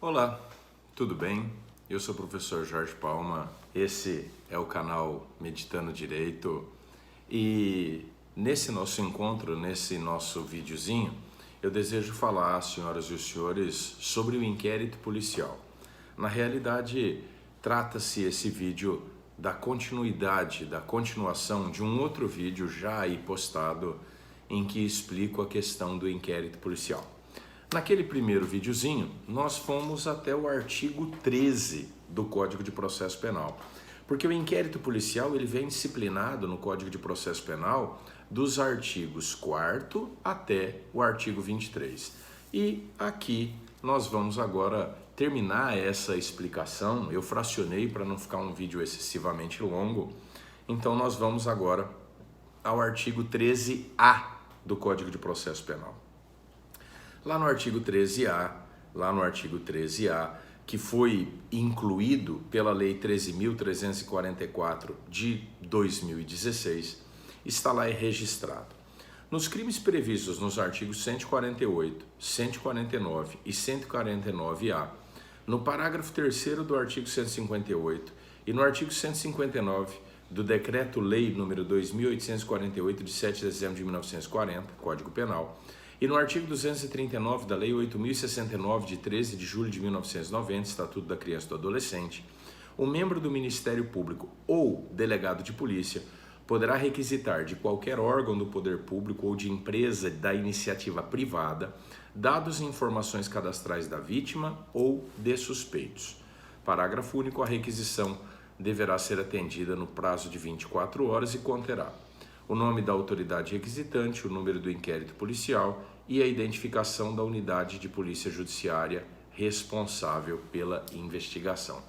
Olá, tudo bem? Eu sou o professor Jorge Palma, esse é o canal Meditando Direito e nesse nosso encontro, nesse nosso videozinho, eu desejo falar, senhoras e os senhores, sobre o inquérito policial. Na realidade, trata-se esse vídeo da continuidade, da continuação de um outro vídeo já aí postado em que explico a questão do inquérito policial. Naquele primeiro videozinho, nós fomos até o artigo 13 do Código de Processo Penal, porque o inquérito policial ele vem disciplinado no Código de Processo Penal dos artigos 4º até o artigo 23. E aqui nós vamos agora terminar essa explicação. Eu fracionei para não ficar um vídeo excessivamente longo, então nós vamos agora ao artigo 13A do Código de Processo Penal. Lá no artigo 13A, que foi incluído pela Lei 13.344 de 2016, está lá registrado. Nos crimes previstos nos artigos 148, 149 e 149A, no parágrafo 3º do artigo 158 e no artigo 159 do Decreto-Lei nº 2.848 de 7 de dezembro de 1940, Código Penal, e no artigo 239 da Lei 8.069 de 13 de julho de 1990, Estatuto da Criança e do Adolescente, o membro do Ministério Público ou delegado de polícia poderá requisitar de qualquer órgão do poder público ou de empresa da iniciativa privada dados e informações cadastrais da vítima ou de suspeitos. Parágrafo único. A requisição deverá ser atendida no prazo de 24 horas e conterá o nome da autoridade requisitante, o número do inquérito policial e a identificação da unidade de polícia judiciária responsável pela investigação.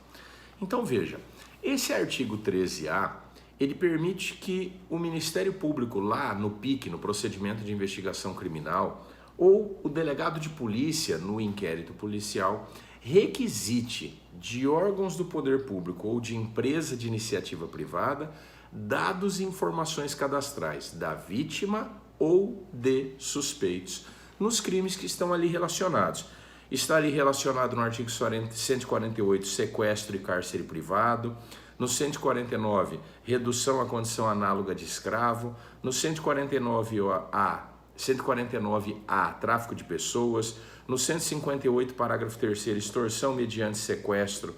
Então veja, esse artigo 13A, ele permite que o Ministério Público lá no PIC, no procedimento de investigação criminal, ou o delegado de polícia no inquérito policial, requisite de órgãos do poder público ou de empresa de iniciativa privada dados e informações cadastrais da vítima ou de suspeitos nos crimes que estão ali relacionados. Está ali relacionado no artigo 148, sequestro e cárcere privado, no 149, redução à condição análoga de escravo, no 149A, tráfico de pessoas, no 158, parágrafo 3º, extorsão mediante sequestro,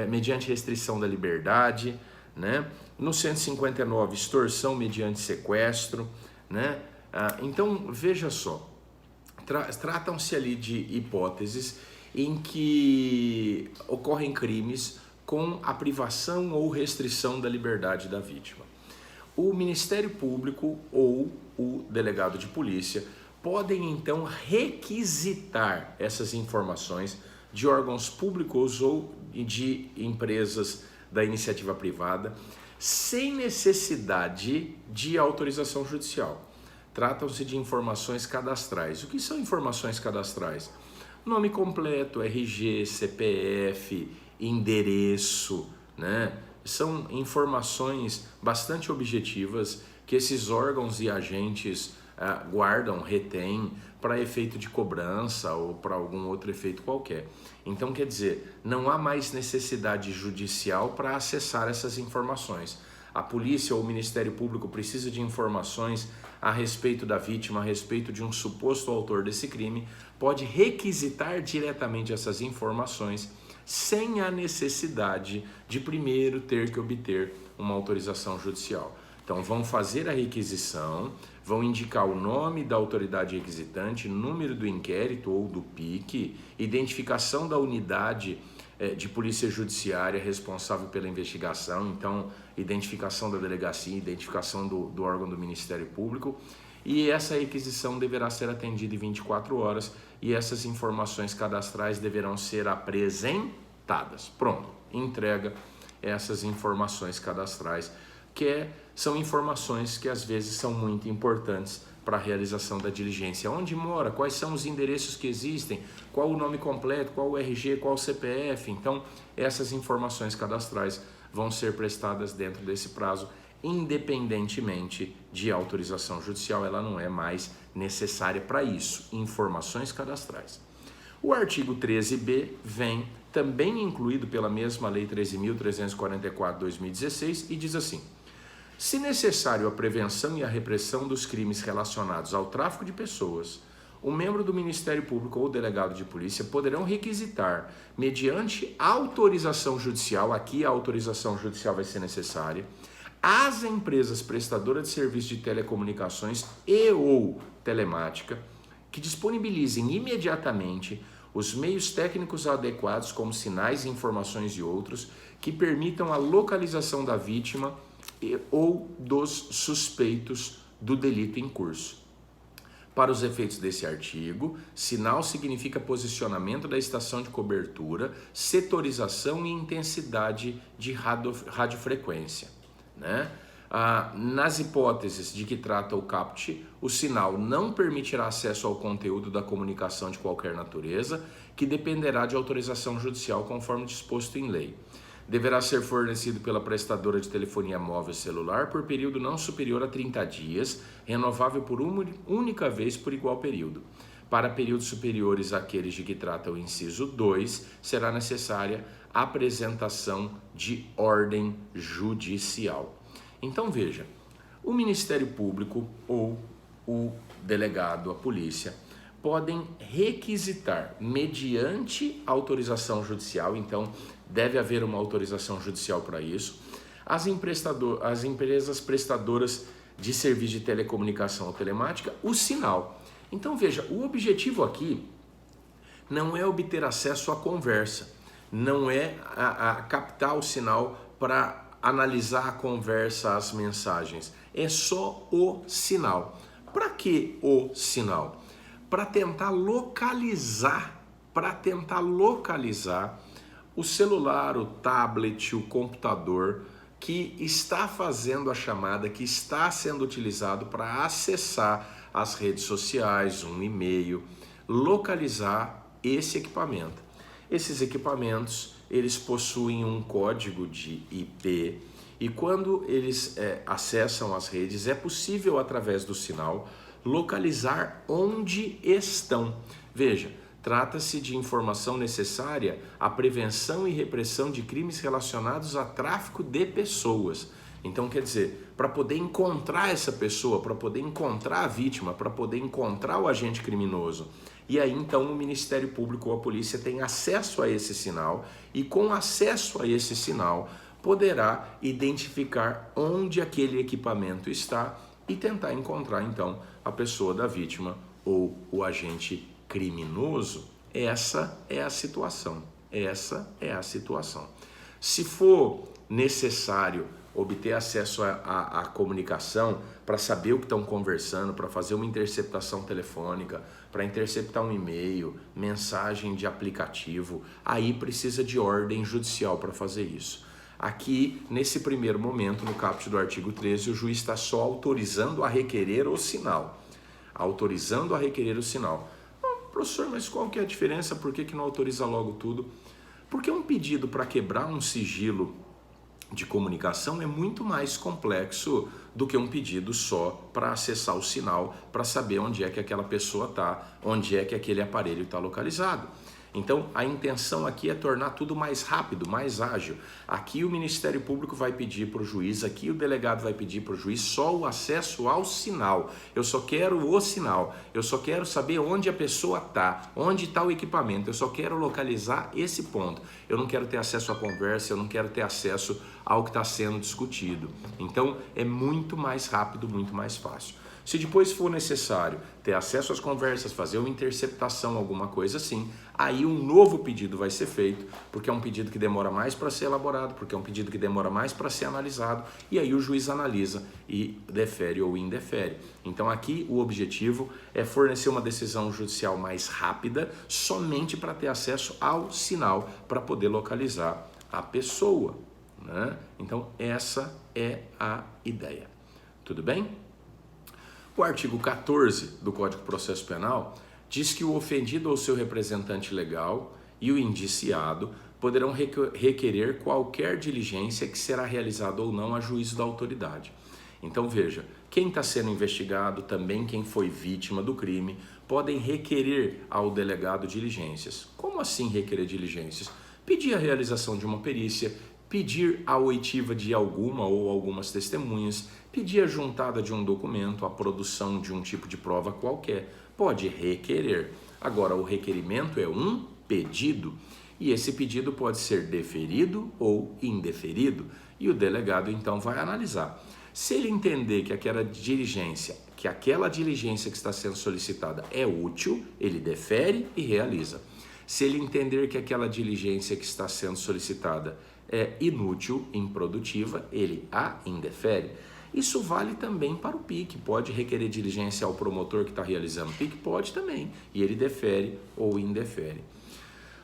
mediante restrição da liberdade, né? No 159, extorsão mediante sequestro, né? Então, veja só, tratam-se ali de hipóteses em que ocorrem crimes com a privação ou restrição da liberdade da vítima. O Ministério Público ou o delegado de polícia podem, então, requisitar essas informações de órgãos públicos ou de empresas da iniciativa privada, sem necessidade de autorização judicial. Tratam-se de informações cadastrais. O que são informações cadastrais? Nome completo, RG, CPF, endereço, né? São informações bastante objetivas que esses órgãos e agentes guardam, retêm para efeito de cobrança ou para algum outro efeito qualquer. Então, quer dizer, não há mais necessidade judicial para acessar essas informações. A polícia ou o Ministério Público precisa de informações a respeito da vítima, a respeito de um suposto autor desse crime, pode requisitar diretamente essas informações sem a necessidade de primeiro ter que obter uma autorização judicial. Então vão fazer a requisição, vão indicar o nome da autoridade requisitante, número do inquérito ou do PIC, identificação da unidade de polícia judiciária responsável pela investigação, então identificação da delegacia, identificação do órgão do Ministério Público, e essa requisição deverá ser atendida em 24 horas e essas informações cadastrais deverão ser apresentadas. Pronto, entrega essas informações cadastrais, são informações que às vezes são muito importantes para a realização da diligência. Onde mora, quais são os endereços que existem, qual o nome completo, qual o RG, qual o CPF. Então, essas informações cadastrais vão ser prestadas dentro desse prazo, independentemente de autorização judicial. Ela não é mais necessária para isso, informações cadastrais. O artigo 13b vem também incluído pela mesma Lei 13.344/2016 e diz assim: se necessário a prevenção e a repressão dos crimes relacionados ao tráfico de pessoas, o membro do Ministério Público ou o delegado de polícia poderão requisitar, mediante autorização judicial, aqui a autorização judicial vai ser necessária, às empresas prestadoras de serviços de telecomunicações e ou telemática que disponibilizem imediatamente os meios técnicos adequados, como sinais, informações e outros, que permitam a localização da vítima ou dos suspeitos do delito em curso. Para os efeitos desse artigo, sinal significa posicionamento da estação de cobertura, setorização e intensidade de radiofrequência, né? Nas hipóteses de que trata o CAPT, o sinal não permitirá acesso ao conteúdo da comunicação de qualquer natureza, que dependerá de autorização judicial conforme disposto em lei. Deverá ser fornecido pela prestadora de telefonia móvel celular por período não superior a 30 dias, renovável por uma única vez por igual período. Para períodos superiores àqueles de que trata o inciso 2, será necessária apresentação de ordem judicial. Então veja, o Ministério Público ou o delegado, a polícia, podem requisitar mediante autorização judicial, então deve haver uma autorização judicial para isso, as empresas prestadoras de serviço de telecomunicação ou telemática, o sinal. Então veja, o objetivo aqui não é obter acesso à conversa, não é a captar o sinal para analisar a conversa, as mensagens, é só o sinal. Para que o sinal? Para tentar localizar o celular, o tablet, o computador que está fazendo a chamada, que está sendo utilizado para acessar as redes sociais, um e-mail, localizar esse equipamento. Esses equipamentos, eles possuem um código de IP e quando eles acessam as redes, é possível, através do sinal, localizar onde estão. Veja, trata-se de informação necessária à prevenção e repressão de crimes relacionados a tráfico de pessoas. Então, quer dizer, para poder encontrar essa pessoa, para poder encontrar a vítima, para poder encontrar o agente criminoso. E aí, então, o Ministério Público ou a polícia tem acesso a esse sinal e, com acesso a esse sinal, poderá identificar onde aquele equipamento está e tentar encontrar, então, a pessoa da vítima ou o agente criminoso. Essa é a situação. Essa é a situação. Se for necessário obter acesso à comunicação para saber o que estão conversando, para fazer uma interceptação telefônica, para interceptar um e-mail, mensagem de aplicativo, aí precisa de ordem judicial para fazer isso. Aqui, nesse primeiro momento, no caput do artigo 13, o juiz está só autorizando a requerer o sinal. Autorizando a requerer o sinal. Professor, mas qual que é a diferença? Por que não autoriza logo tudo? Porque um pedido para quebrar um sigilo de comunicação é muito mais complexo do que um pedido só para acessar o sinal, para saber onde é que aquela pessoa está, onde é que aquele aparelho está localizado. Então, a intenção aqui é tornar tudo mais rápido, mais ágil. Aqui o Ministério Público vai pedir para o juiz, aqui o delegado vai pedir para o juiz só o acesso ao sinal. Eu só quero o sinal, eu só quero saber onde a pessoa está, onde está o equipamento, eu só quero localizar esse ponto. Eu não quero ter acesso à conversa, eu não quero ter acesso ao que está sendo discutido. Então, é muito mais rápido, muito mais fácil. Se depois for necessário ter acesso às conversas, fazer uma interceptação, alguma coisa assim, aí um novo pedido vai ser feito, porque é um pedido que demora mais para ser elaborado, porque é um pedido que demora mais para ser analisado, e aí o juiz analisa e defere ou indefere. Então aqui o objetivo é fornecer uma decisão judicial mais rápida, somente para ter acesso ao sinal, para poder localizar a pessoa, né? Então essa é a ideia. Tudo bem? O artigo 14 do Código de Processo Penal diz que o ofendido ou seu representante legal e o indiciado poderão requerer qualquer diligência que será realizada ou não a juízo da autoridade. Então veja, quem está sendo investigado, também quem foi vítima do crime, podem requerer ao delegado diligências. Como assim requerer diligências? Pedir a realização de uma perícia, pedir a oitiva de alguma ou algumas testemunhas, pedir a juntada de um documento, a produção de um tipo de prova qualquer. Pode requerer. Agora, o requerimento é um pedido e esse pedido pode ser deferido ou indeferido e o delegado então vai analisar. Se ele entender que aquela diligência que está sendo solicitada é útil, ele defere e realiza. Se ele entender que aquela diligência que está sendo solicitada é inútil, improdutiva, ele a indefere. Isso vale também para o PIC, pode requerer diligência ao promotor que está realizando o PIC? Pode também, e ele defere ou indefere.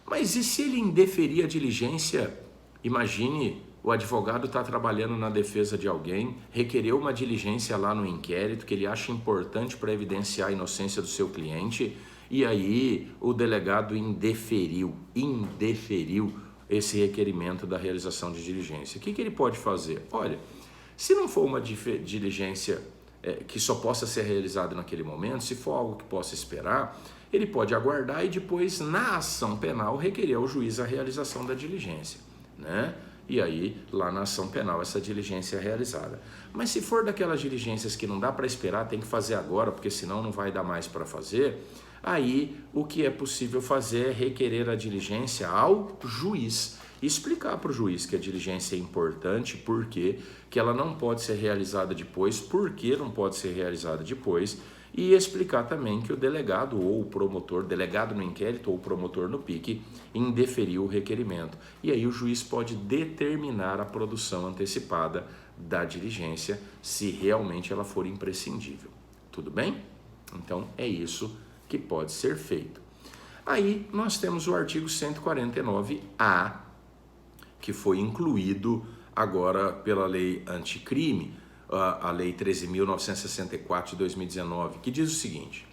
Mas e se ele indeferir a diligência? Imagine, o advogado está trabalhando na defesa de alguém, requereu uma diligência lá no inquérito que ele acha importante para evidenciar a inocência do seu cliente, e aí o delegado indeferiu esse requerimento da realização de diligência. O que ele pode fazer? Olha, se não for uma diligência que só possa ser realizada naquele momento, se for algo que possa esperar, ele pode aguardar e depois, na ação penal, requerer ao juiz a realização da diligência, né? E aí, lá na ação penal, essa diligência é realizada. Mas se for daquelas diligências que não dá para esperar, tem que fazer agora, porque senão não vai dar mais para fazer, aí o que é possível fazer é requerer a diligência ao juiz. Explicar para o juiz que a diligência é importante, porque que ela não pode ser realizada depois, porque não pode ser realizada depois, e explicar também que o delegado ou o promotor, delegado no inquérito ou o promotor no PIC, indeferiu o requerimento. E aí o juiz pode determinar a produção antecipada da diligência, se realmente ela for imprescindível. Tudo bem? Então é isso que pode ser feito. Aí nós temos o artigo 149A, que foi incluído agora pela lei anticrime, a lei 13.964 de 2019, que diz o seguinte: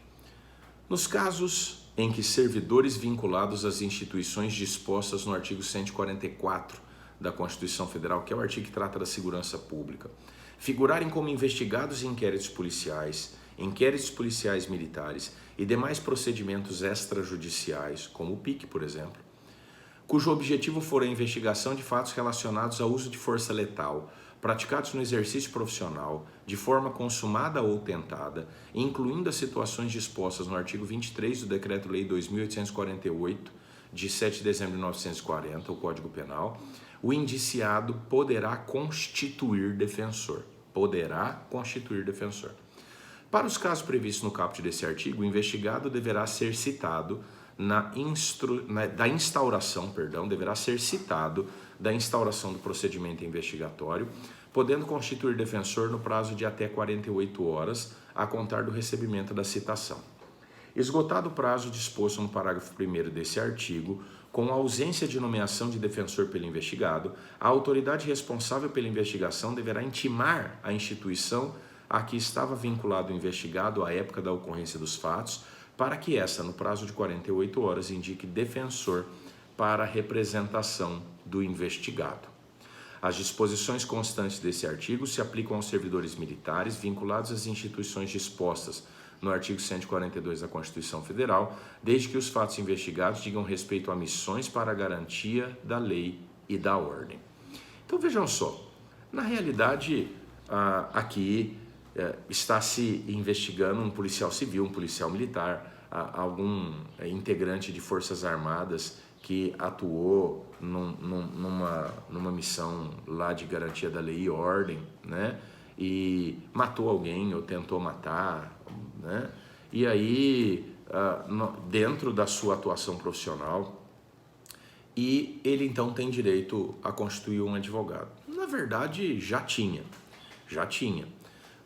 nos casos em que servidores vinculados às instituições dispostas no artigo 144 da Constituição Federal, que é o artigo que trata da segurança pública, figurarem como investigados em inquéritos policiais militares e demais procedimentos extrajudiciais, como o PIC, por exemplo, cujo objetivo for a investigação de fatos relacionados ao uso de força letal, praticados no exercício profissional, de forma consumada ou tentada, incluindo as situações dispostas no artigo 23 do Decreto-Lei 2.848, de 7 de dezembro de 1940, o Código Penal, o indiciado poderá constituir defensor. Para os casos previstos no caput desse artigo, o investigado deverá ser citado deverá ser citado da instauração do procedimento investigatório, podendo constituir defensor no prazo de até 48 horas a contar do recebimento da citação. Esgotado o prazo disposto no parágrafo 1º desse artigo, com a ausência de nomeação de defensor pelo investigado, a autoridade responsável pela investigação deverá intimar a instituição a que estava vinculado o investigado à época da ocorrência dos fatos, para que essa, no prazo de 48 horas, indique defensor para a representação do investigado. As disposições constantes desse artigo se aplicam aos servidores militares vinculados às instituições dispostas no artigo 142 da Constituição Federal, desde que os fatos investigados digam respeito a missões para a garantia da lei e da ordem. Então vejam só, na realidade aqui está se investigando um policial civil, um policial militar, algum integrante de Forças Armadas que atuou numa missão lá de garantia da lei e ordem, né? E matou alguém ou tentou matar, né? E aí, dentro da sua atuação profissional, e ele então tem direito a constituir um advogado. Na verdade, já tinha.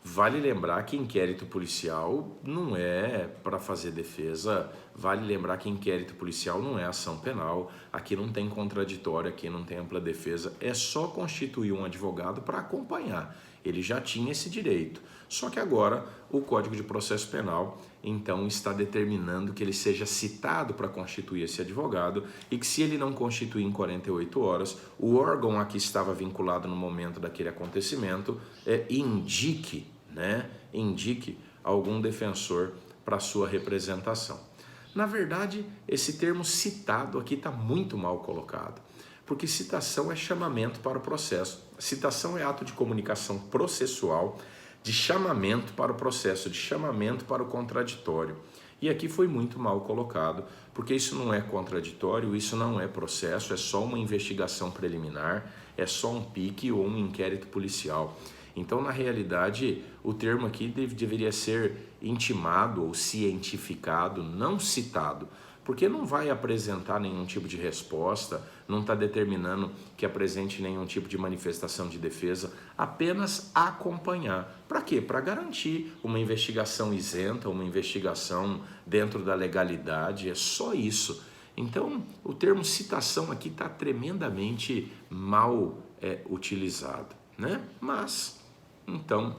Vale lembrar que inquérito policial não é para fazer defesa, vale lembrar que inquérito policial não é ação penal, aqui não tem contraditório, aqui não tem ampla defesa, é só constituir um advogado para acompanhar. Ele já tinha esse direito, só que agora o Código de Processo Penal então está determinando que ele seja citado para constituir esse advogado e que se ele não constituir em 48 horas, o órgão a que estava vinculado no momento daquele acontecimento indique algum defensor para sua representação. Na verdade, esse termo citado aqui está muito mal colocado, porque citação é chamamento para o processo. Citação é ato de comunicação processual, de chamamento para o processo, de chamamento para o contraditório. E aqui foi muito mal colocado, porque isso não é contraditório, isso não é processo, é só uma investigação preliminar, é só um pique ou um inquérito policial. Então, na realidade, o termo aqui deveria ser intimado ou cientificado, não citado, porque não vai apresentar nenhum tipo de resposta, não está determinando que apresente nenhum tipo de manifestação de defesa, apenas acompanhar. Para quê? Para garantir uma investigação isenta, uma investigação dentro da legalidade, é só isso. Então, o termo citação aqui está tremendamente mal utilizado, né? Mas, então,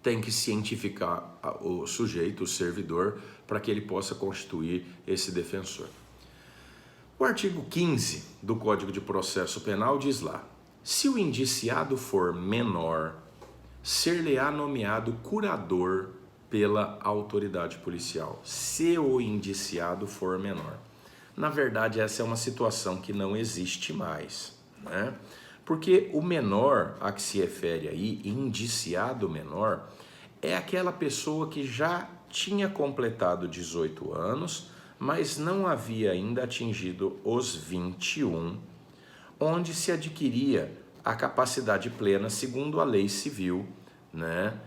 tem que cientificar o sujeito, o servidor, para que ele possa constituir esse defensor. O artigo 15 do Código de Processo Penal diz lá: se o indiciado for menor, ser-lhe-á nomeado curador pela autoridade policial. Se o indiciado for menor. Na verdade, essa é uma situação que não existe mais, né? Porque o menor a que se refere aí, indiciado menor, é aquela pessoa que já tinha completado 18 anos, mas não havia ainda atingido os 21, onde se adquiria a capacidade plena segundo a Lei Civil, né,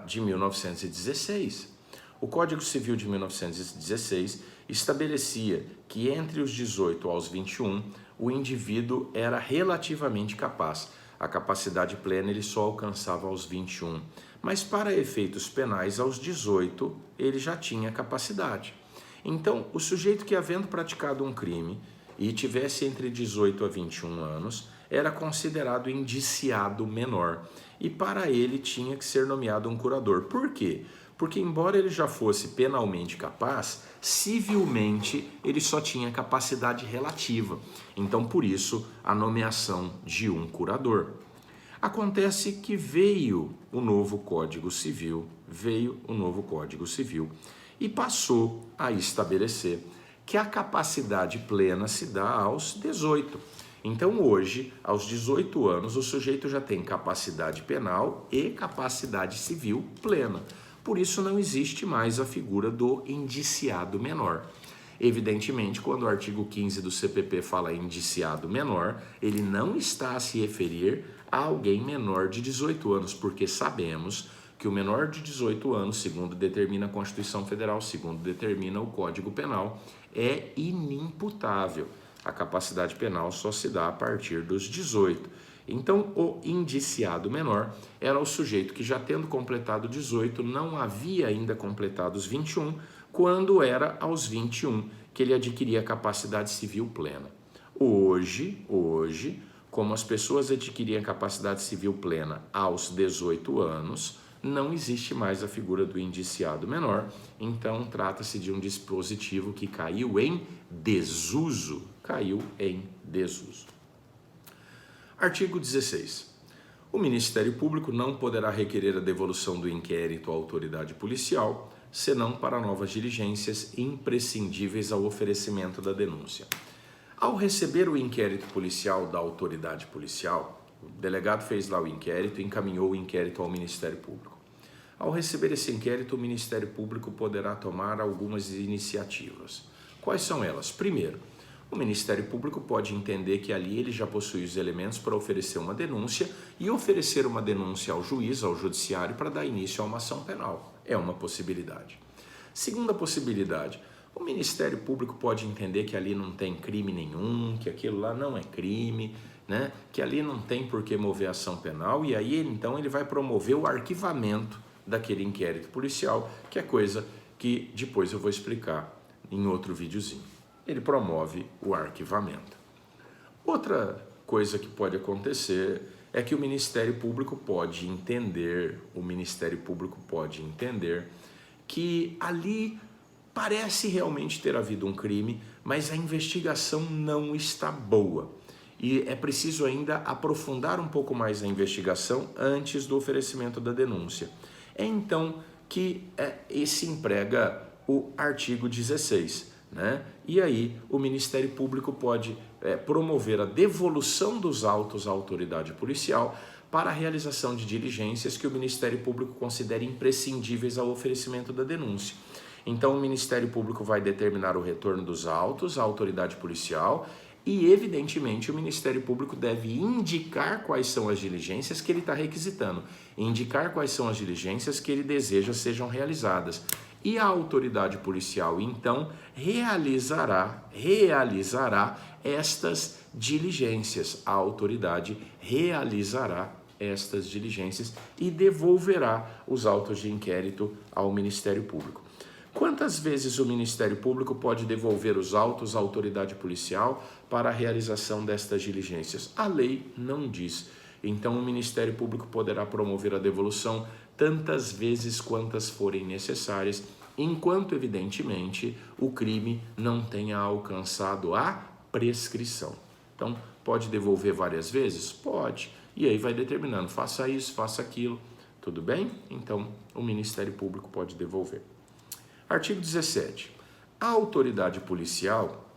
de 1916. O Código Civil de 1916 estabelecia que entre os 18 aos 21, o indivíduo era relativamente capaz. A capacidade plena ele só alcançava aos 21. Mas para efeitos penais, aos 18, ele já tinha capacidade. Então, o sujeito que, havendo praticado um crime e tivesse entre 18 a 21 anos, era considerado indiciado menor. E para ele tinha que ser nomeado um curador. Por quê? Porque embora ele já fosse penalmente capaz, civilmente ele só tinha capacidade relativa. Então, por isso, a nomeação de um curador. Acontece que veio o novo Código Civil, e passou a estabelecer que a capacidade plena se dá aos 18. Então hoje, aos 18 anos, o sujeito já tem capacidade penal e capacidade civil plena. Por isso não existe mais a figura do indiciado menor. Evidentemente, quando o artigo 15 do CPP fala em indiciado menor, ele não está a se referir a alguém menor de 18 anos, porque sabemos que o menor de 18 anos, segundo determina a Constituição Federal, segundo determina o Código Penal, é inimputável. A capacidade penal só se dá a partir dos 18. Então, o indiciado menor era o sujeito que, já tendo completado 18, não havia ainda completado os 21, quando era aos 21 que ele adquiria a capacidade civil plena. Hoje, como as pessoas adquiriam a capacidade civil plena aos 18 anos, não existe mais a figura do indiciado menor, então trata-se de um dispositivo que caiu em desuso. Artigo 16. O Ministério Público não poderá requerer a devolução do inquérito à autoridade policial, senão para novas diligências imprescindíveis ao oferecimento da denúncia. Ao receber o inquérito policial da autoridade policial, o delegado fez lá o inquérito e encaminhou o inquérito ao Ministério Público. Ao receber esse inquérito, o Ministério Público poderá tomar algumas iniciativas. Quais são elas? Primeiro, o Ministério Público pode entender que ali ele já possui os elementos para oferecer uma denúncia e oferecer uma denúncia ao juiz, ao judiciário, para dar início a uma ação penal. É uma possibilidade. Segunda possibilidade, o Ministério Público pode entender que ali não tem crime nenhum, que aquilo lá não é crime, né? Que ali não tem por que mover ação penal, e aí então ele vai promover o arquivamento daquele inquérito policial, que é coisa que depois eu vou explicar em outro videozinho. Ele promove o arquivamento. Outra coisa que pode acontecer é que o Ministério Público pode entender que ali parece realmente ter havido um crime, mas a investigação não está boa. E é preciso ainda aprofundar um pouco mais a investigação antes do oferecimento da denúncia. É então que se emprega o artigo 16. Né? E aí o Ministério Público pode promover a devolução dos autos à autoridade policial para a realização de diligências que o Ministério Público considere imprescindíveis ao oferecimento da denúncia. Então o Ministério Público vai determinar o retorno dos autos à autoridade policial e, evidentemente, o Ministério Público deve indicar quais são as diligências que ele está requisitando, indicar quais são as diligências que ele deseja sejam realizadas. E a autoridade policial, então, realizará estas diligências. A autoridade realizará estas diligências e devolverá os autos de inquérito ao Ministério Público. Quantas vezes o Ministério Público pode devolver os autos à autoridade policial para a realização destas diligências? A lei não diz. Então, o Ministério Público poderá promover a devolução tantas vezes quantas forem necessárias, enquanto, evidentemente, o crime não tenha alcançado a prescrição. Então, pode devolver várias vezes? Pode. E aí vai determinando, faça isso, faça aquilo. Tudo bem? Então, o Ministério Público pode devolver. Artigo 17. A autoridade policial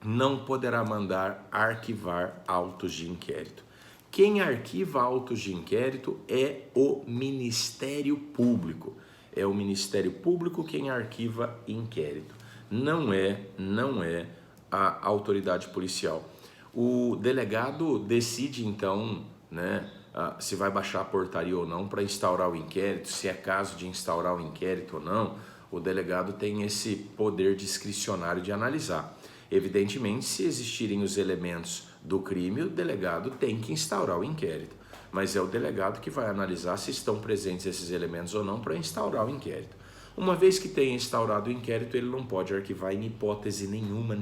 não poderá mandar arquivar autos de inquérito. Quem arquiva autos de inquérito é o Ministério Público. É o Ministério Público quem arquiva inquérito. Não é a autoridade policial. O delegado decide, então, né, se vai baixar a portaria ou não para instaurar o inquérito, se é caso de instaurar o inquérito ou não. O delegado tem esse poder discricionário de analisar. Evidentemente, se existirem os elementos do crime, o delegado tem que instaurar o inquérito. Mas é o delegado que vai analisar se estão presentes esses elementos ou não para instaurar o inquérito. Uma vez que tenha instaurado o inquérito, ele não pode arquivar em hipótese nenhuma.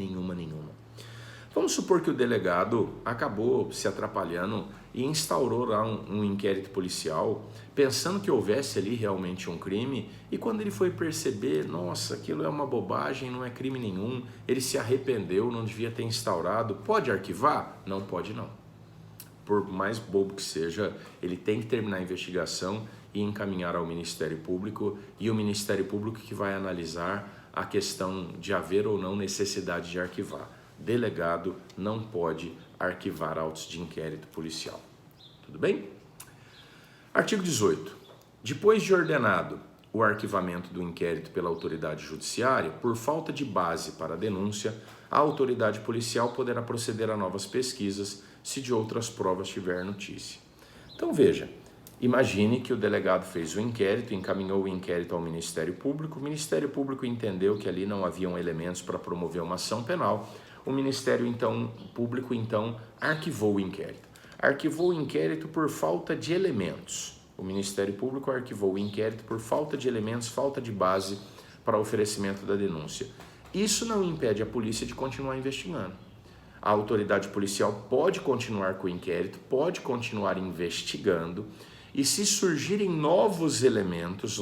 Vamos supor que o delegado acabou se atrapalhando e instaurou lá um inquérito policial, pensando que houvesse ali realmente um crime, e quando ele foi perceber, nossa, aquilo é uma bobagem, não é crime nenhum, ele se arrependeu, não devia ter instaurado, pode arquivar? Não pode não. Por mais bobo que seja, ele tem que terminar a investigação e encaminhar ao Ministério Público, e o Ministério Público que vai analisar a questão de haver ou não necessidade de arquivar. Delegado não pode arquivar autos de inquérito policial. Tudo bem? Artigo 18. Depois de ordenado o arquivamento do inquérito pela autoridade judiciária, por falta de base para a denúncia, a autoridade policial poderá proceder a novas pesquisas se de outras provas tiver notícia. Então veja, imagine que o delegado fez o inquérito, encaminhou o inquérito ao Ministério Público, o Ministério Público entendeu que ali não haviam elementos para promover uma ação penal, o Ministério Público arquivou o inquérito. Arquivou o inquérito por falta de elementos. O Ministério Público arquivou o inquérito por falta de elementos, falta de base para oferecimento da denúncia. Isso não impede a polícia de continuar investigando. A autoridade policial pode continuar com o inquérito, pode continuar investigando, e se surgirem novos elementos,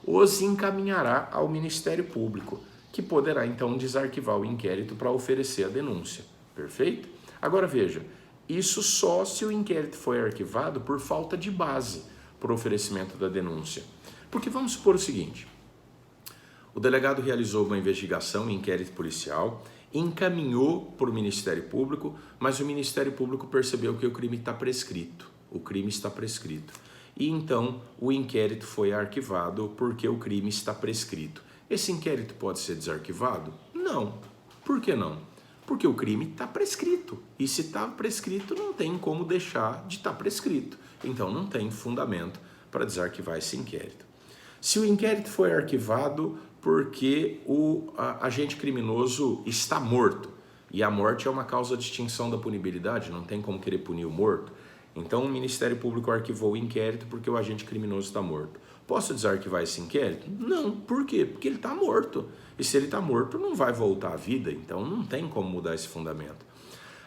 os encaminhará ao Ministério Público, que poderá então desarquivar o inquérito para oferecer a denúncia. Perfeito? Agora veja, isso só se o inquérito foi arquivado por falta de base para o oferecimento da denúncia. Porque vamos supor o seguinte, o delegado realizou uma investigação, um inquérito policial, encaminhou para o Ministério Público, mas o Ministério Público percebeu que o crime está prescrito. O crime está prescrito. E então o inquérito foi arquivado porque o crime está prescrito. Esse inquérito pode ser desarquivado? Não. Por que não? Porque o crime está prescrito. E se está prescrito, não tem como deixar de estar prescrito. Então não tem fundamento para desarquivar esse inquérito. Se o inquérito foi arquivado porque o agente criminoso está morto, e a morte é uma causa de extinção da punibilidade, não tem como querer punir o morto, então o Ministério Público arquivou o inquérito porque o agente criminoso está morto. Posso desarquivar esse inquérito? Não. Por quê? Porque ele está morto. E se ele está morto, não vai voltar à vida, então não tem como mudar esse fundamento.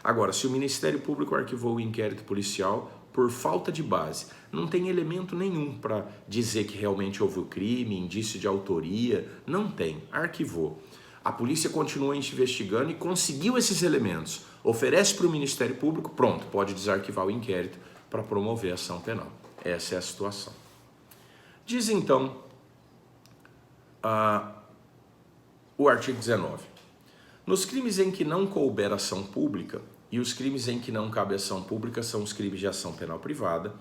Agora, se o Ministério Público arquivou o inquérito policial por falta de base, não tem elemento nenhum para dizer que realmente houve o crime, indício de autoria, não tem, arquivou. A polícia continua investigando e conseguiu esses elementos, oferece para o Ministério Público, pronto, pode desarquivar o inquérito para promover a ação penal. Essa é a situação. Diz então o artigo 19. Nos crimes em que não couber ação pública, e os crimes em que não cabe ação pública são os crimes de ação penal privada,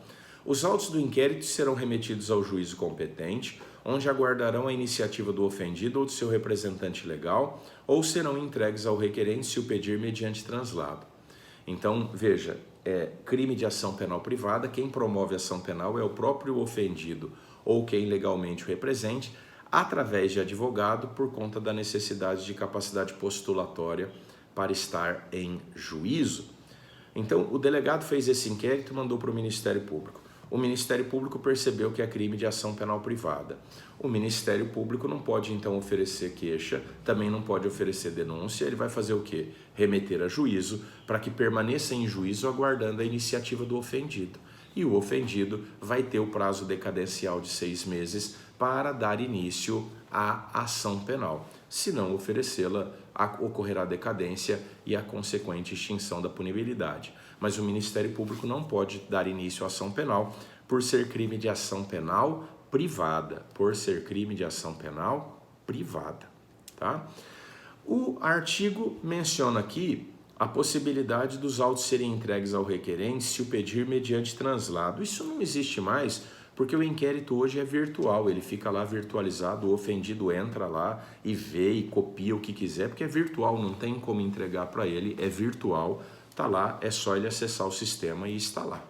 os autos do inquérito serão remetidos ao juízo competente, onde aguardarão a iniciativa do ofendido ou de seu representante legal, ou serão entregues ao requerente se o pedir mediante translado. Então, veja, crime de ação penal privada, quem promove a ação penal é o próprio ofendido ou quem legalmente o represente, através de advogado, por conta da necessidade de capacidade postulatória para estar em juízo. Então, o delegado fez esse inquérito e mandou para o Ministério Público. O Ministério Público percebeu que é crime de ação penal privada. O Ministério Público não pode, então, oferecer queixa, também não pode oferecer denúncia. Ele vai fazer o quê? Remeter a juízo, para que permaneça em juízo aguardando a iniciativa do ofendido. E o ofendido vai ter o prazo decadencial de 6 meses para dar início à ação penal. Se não oferecê-la, ocorrerá decadência e a consequente extinção da punibilidade. Mas o Ministério Público não pode dar início à ação penal por ser crime de ação penal privada. Por ser crime de ação penal privada, tá? O artigo menciona aqui a possibilidade dos autos serem entregues ao requerente se o pedir mediante translado. Isso não existe mais, porque o inquérito hoje é virtual, ele fica lá virtualizado, o ofendido entra lá e vê e copia o que quiser, porque é virtual, não tem como entregar para ele, é virtual, está lá, é só ele acessar o sistema e está lá.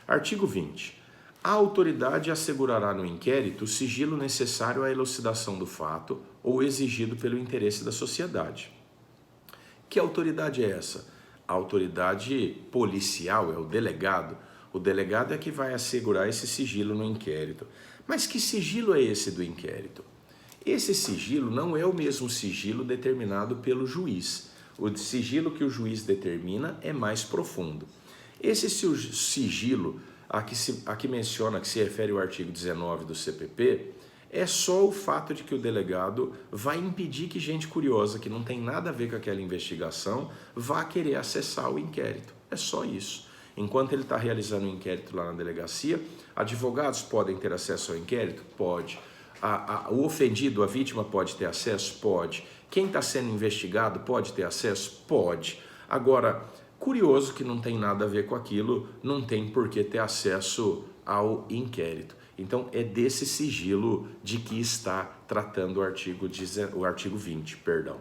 Artigo 20. A autoridade assegurará no inquérito o sigilo necessário à elucidação do fato ou exigido pelo interesse da sociedade. Que autoridade é essa? A autoridade policial, é o delegado. O delegado é que vai assegurar esse sigilo no inquérito. Mas que sigilo é esse do inquérito? Esse sigilo não é o mesmo sigilo determinado pelo juiz. O sigilo que o juiz determina é mais profundo. Esse sigilo, a que menciona, que se refere ao artigo 19 do CPP, é só o fato de que o delegado vai impedir que gente curiosa, que não tem nada a ver com aquela investigação, vá querer acessar o inquérito. É só isso. Enquanto ele está realizando o inquérito lá na delegacia, advogados podem ter acesso ao inquérito? Pode. O ofendido, a vítima, pode ter acesso? Pode. Quem está sendo investigado pode ter acesso? Pode. Agora, curioso que não tem nada a ver com aquilo, não tem por que ter acesso ao inquérito. Então, é desse sigilo de que está tratando o artigo 20, perdão.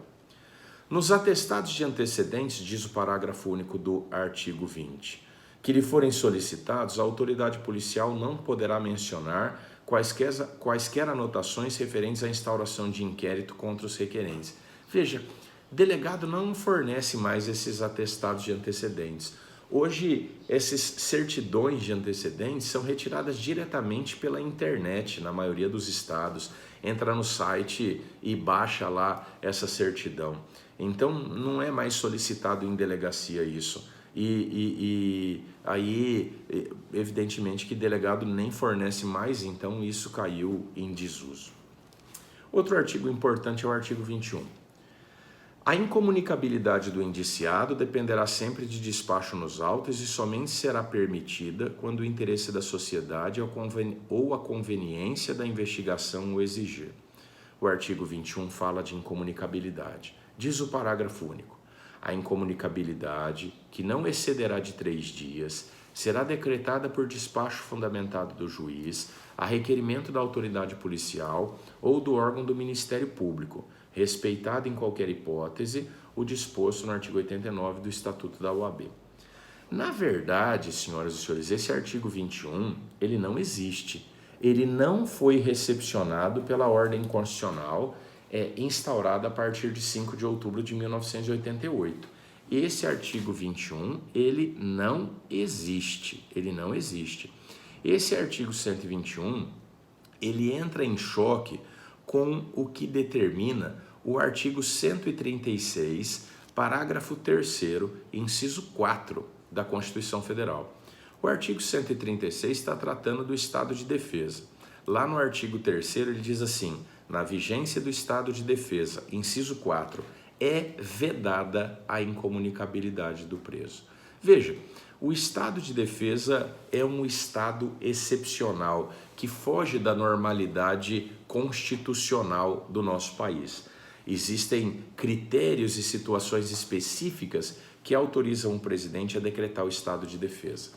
Nos atestados de antecedentes, diz o parágrafo único do artigo 20, que lhe forem solicitados, a autoridade policial não poderá mencionar quaisquer anotações referentes à instauração de inquérito contra os requerentes. Veja, delegado não fornece mais esses atestados de antecedentes. Hoje, essas certidões de antecedentes são retiradas diretamente pela internet, na maioria dos estados. Entra no site e baixa lá essa certidão. Então, não é mais solicitado em delegacia isso. Aí, evidentemente, que delegado nem fornece mais, então isso caiu em desuso. Outro artigo importante é o artigo 21. A incomunicabilidade do indiciado dependerá sempre de despacho nos autos e somente será permitida quando o interesse da sociedade ou a conveniência da investigação o exigir. O artigo 21 fala de incomunicabilidade. Diz o parágrafo único: a incomunicabilidade, que não excederá de 3 dias, será decretada por despacho fundamentado do juiz, a requerimento da autoridade policial ou do órgão do Ministério Público, respeitado em qualquer hipótese o disposto no artigo 89 do Estatuto da OAB. Na verdade, senhoras e senhores, esse artigo 21, ele não existe. Ele não foi recepcionado pela ordem constitucional instaurada a partir de 5 de outubro de 1988. Esse artigo 21, ele não existe. Esse artigo 121, ele entra em choque com o que determina o artigo 136, parágrafo 3º, inciso 4 da Constituição Federal. O artigo 136 está tratando do estado de defesa. Lá no artigo 3º ele diz assim: na vigência do estado de defesa, inciso 4, é vedada a incomunicabilidade do preso. Veja, o estado de defesa é um estado excepcional que foge da normalidade constitucional do nosso país. Existem critérios e situações específicas que autorizam o presidente a decretar o estado de defesa.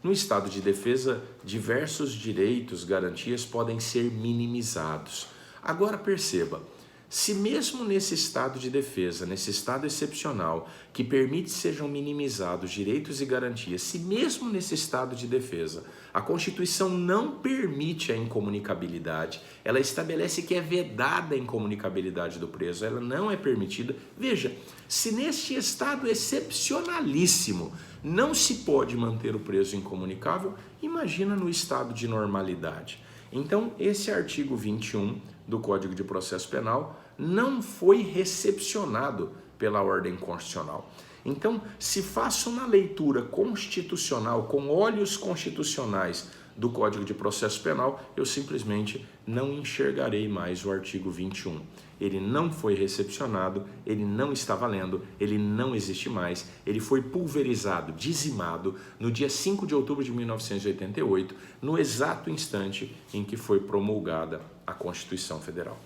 No estado de defesa, diversos direitos, garantias podem ser minimizados. Agora perceba, se mesmo nesse estado de defesa, nesse estado excepcional, que permite que sejam minimizados direitos e garantias, se mesmo nesse estado de defesa, a Constituição não permite a incomunicabilidade, ela estabelece que é vedada a incomunicabilidade do preso, ela não é permitida. Veja, se neste estado excepcionalíssimo não se pode manter o preso incomunicável, imagina no estado de normalidade. Então, esse artigo 21 do Código de Processo Penal não foi recepcionado pela ordem constitucional. Então, se faço uma leitura constitucional, com olhos constitucionais do Código de Processo Penal, eu simplesmente não enxergarei mais o artigo 21. Ele não foi recepcionado, ele não está valendo, ele não existe mais, ele foi pulverizado, dizimado no dia 5 de outubro de 1988, no exato instante em que foi promulgada a Constituição Federal.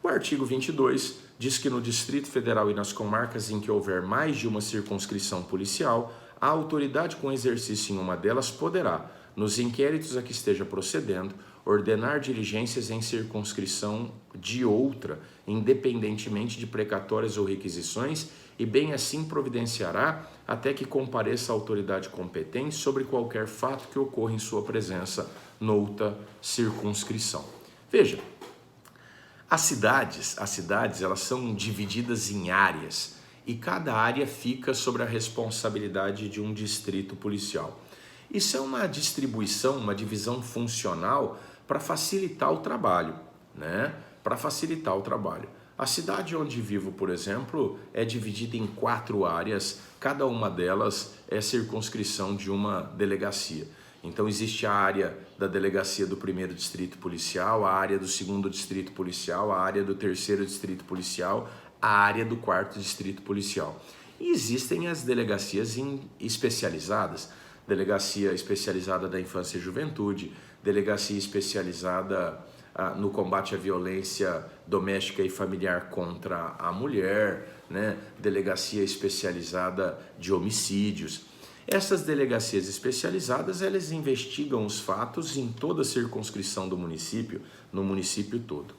O artigo 22 diz que no Distrito Federal e nas comarcas em que houver mais de uma circunscrição policial, a autoridade com exercício em uma delas poderá, nos inquéritos a que esteja procedendo, ordenar diligências em circunscrição de outra, independentemente de precatórias ou requisições, e bem assim providenciará até que compareça a autoridade competente sobre qualquer fato que ocorra em sua presença noutra circunscrição. Veja, as cidades elas são divididas em áreas e cada área fica sobre a responsabilidade de um distrito policial. Isso é uma distribuição, uma divisão funcional para facilitar o trabalho, né? Para facilitar o trabalho. A cidade onde vivo, por exemplo, é dividida em 4 áreas, cada uma delas é circunscrição de uma delegacia. Então existe a área da delegacia do 1º Distrito Policial, a área do 2º Distrito Policial, a área do 3º Distrito Policial, a área do 4º Distrito Policial. E existem as delegacias especializadas, delegacia especializada da infância e juventude, delegacia especializada no combate à violência doméstica e familiar contra a mulher, né? Delegacia especializada de homicídios. Essas delegacias especializadas, elas investigam os fatos em toda a circunscrição do município, no município todo.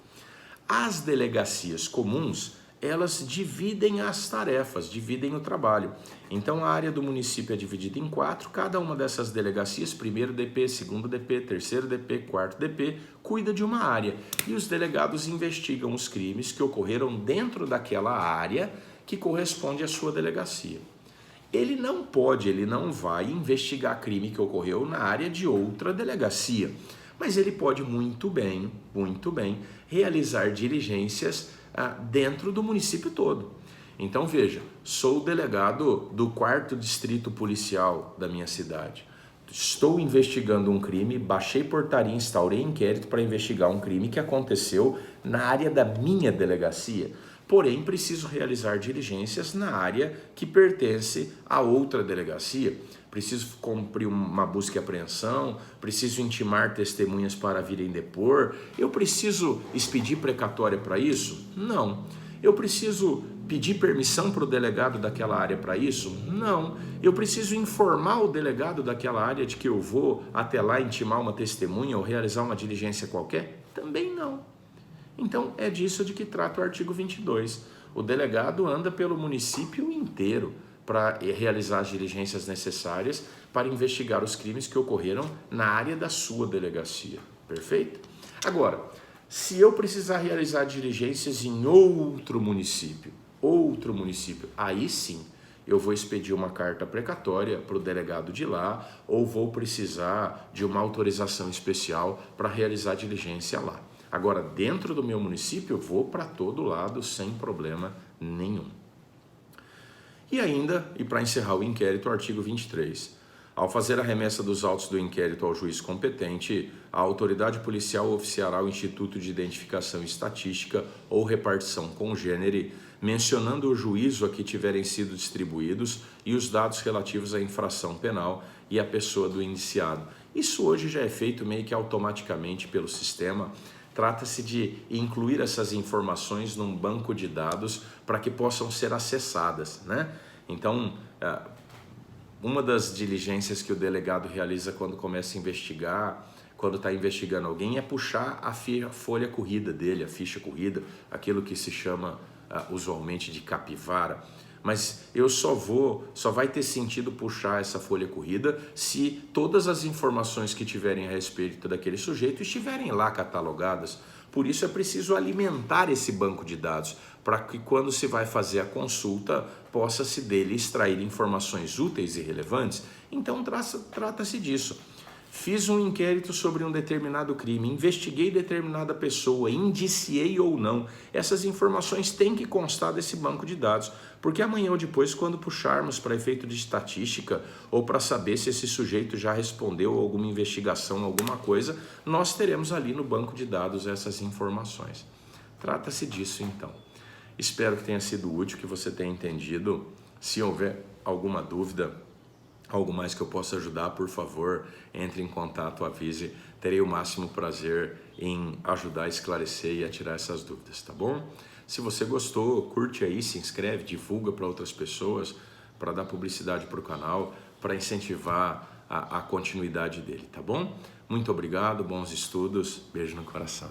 As delegacias comuns, elas dividem as tarefas, dividem o trabalho. Então a área do município é dividida em 4, cada uma dessas delegacias, 1º DP, 2º DP, 3º DP, 4º DP, cuida de uma área. E os delegados investigam os crimes que ocorreram dentro daquela área que corresponde à sua delegacia. Ele não vai investigar crime que ocorreu na área de outra delegacia, mas ele pode muito bem, realizar diligências dentro do município todo. Então veja, sou o delegado do 4º Distrito Policial da minha cidade. Estou investigando um crime, baixei portaria, instaurei inquérito para investigar um crime que aconteceu na área da minha delegacia. Porém, preciso realizar diligências na área que pertence a outra delegacia. Preciso cumprir uma busca e apreensão, preciso intimar testemunhas para virem depor. Eu preciso expedir precatória para isso? Não. Eu preciso pedir permissão para o delegado daquela área para isso? Não. Eu preciso informar o delegado daquela área de que eu vou até lá intimar uma testemunha ou realizar uma diligência qualquer? Também não. Então, é disso de que trata o artigo 22. O delegado anda pelo município inteiro para realizar as diligências necessárias para investigar os crimes que ocorreram na área da sua delegacia. Perfeito? Agora, se eu precisar realizar diligências em outro município, aí sim, eu vou expedir uma carta precatória para o delegado de lá ou vou precisar de uma autorização especial para realizar diligência lá. Agora, dentro do meu município, eu vou para todo lado sem problema nenhum. E ainda, e para encerrar o inquérito, o artigo 23. Ao fazer a remessa dos autos do inquérito ao juiz competente, a autoridade policial oficiará o Instituto de Identificação e Estatística ou Repartição Congênere mencionando o juízo a que tiverem sido distribuídos e os dados relativos à infração penal e à pessoa do indiciado. Isso hoje já é feito meio que automaticamente pelo sistema. Trata-se de incluir essas informações num banco de dados para que possam ser acessadas, né? Então, uma das diligências que o delegado realiza quando começa a investigar, quando está investigando alguém, é puxar a folha corrida dele, a ficha corrida, aquilo que se chama usualmente de capivara. Mas só vai ter sentido puxar essa folha corrida se todas as informações que tiverem a respeito daquele sujeito estiverem lá catalogadas. Por isso é preciso alimentar esse banco de dados, para que quando se vai fazer a consulta, possa-se dele extrair informações úteis e relevantes. Então trata-se disso. Fiz um inquérito sobre um determinado crime, investiguei determinada pessoa, indiciei ou não. Essas informações têm que constar desse banco de dados, porque amanhã ou depois, quando puxarmos para efeito de estatística ou para saber se esse sujeito já respondeu a alguma investigação, alguma coisa, nós teremos ali no banco de dados essas informações. Trata-se disso então. Espero que tenha sido útil, que você tenha entendido. Se houver alguma dúvida, algo mais que eu possa ajudar, por favor, entre em contato, avise. Terei o máximo prazer em ajudar a esclarecer e a tirar essas dúvidas, tá bom? Se você gostou, curte aí, se inscreve, divulga para outras pessoas, para dar publicidade para o canal, para incentivar a continuidade dele, tá bom? Muito obrigado, bons estudos, beijo no coração.